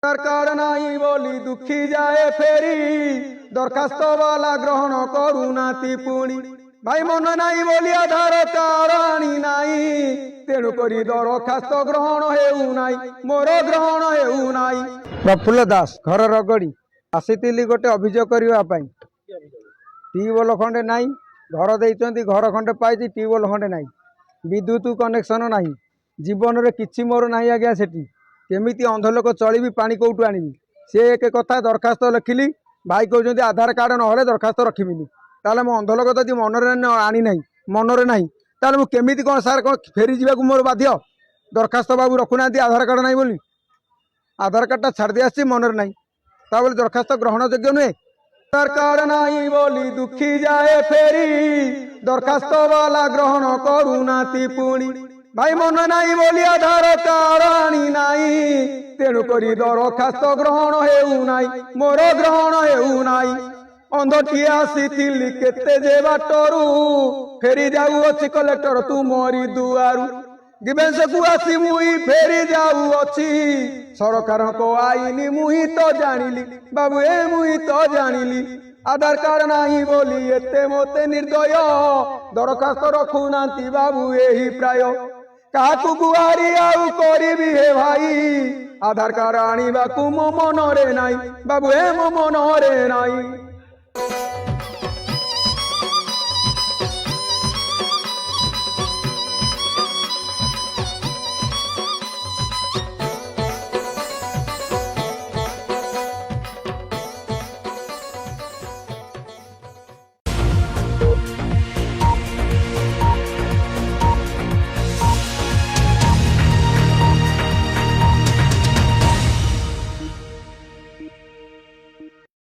सरकार नहीं बोली दुखी जाए फेरी दरखास्त वाला ग्रहण करूनाती पुणी भाई मन नहीं बोली आधार कार्ड आनी नहीं तेणुक दरखास्त ग्रहण हेउ नाई मोर ग्रहण हेउ नाई। प्रफुल्ल दास घर रगड़ी आसी गोटे अभियोग करने ट्यूबवेल खंडे नाई घर देती घर खंडे पाई ट्यूबवेल खंडे नाई विद्युत कनेक्शन नहीं जीवन में किसी मोर ना आज्ञा से केमी अंध लोक चलि पानी कौटू आनी सी एक कथा दरखास्त लिखिली भाई कहते आधार कार्ड ना दरखास्त रखिबिनी ताले मो अंध लोक तो मनरे आनी ना मनरे ना ताले मु केमिति कौन सार कौन फेरी जावाक मोर बाध्य दरखास्त बाबू रखुना आधार कार्ड ना बोली आधार कार्डटा छाड़ दी आसी मनरे ना बोली दरखास्त ग्रहण योग्य नुहे। सरकार नहीं बोली दुखी जाए फेरी दरखास्त वाला ग्रहण करूनाती पुणी भाई मन नहीं बोली आधार कार्ड आनी नहीं तेणुक दरखास्त ग्रहण हेउ नाई मोर ग्रहण हेउ नाई। अंधटी आसी केते जे बाटरू फेरी जाऊँच कलेक्टर तू मोरी दुआरू गिवेंस को आसी मुई फेरी जाऊँच सरकार को आईनी मुही तो जानिली बाबू ए मुही तो जानिली आधार कार्ड नहीं बोली एते मोते निर्दय दरखास्त रखुना बाबू यही प्राय काकू गुहारी आउ करिबी हे भाई आधार कार्ड आनिबा को मो मनरे नाई बाबू ए मो मनरे नाई।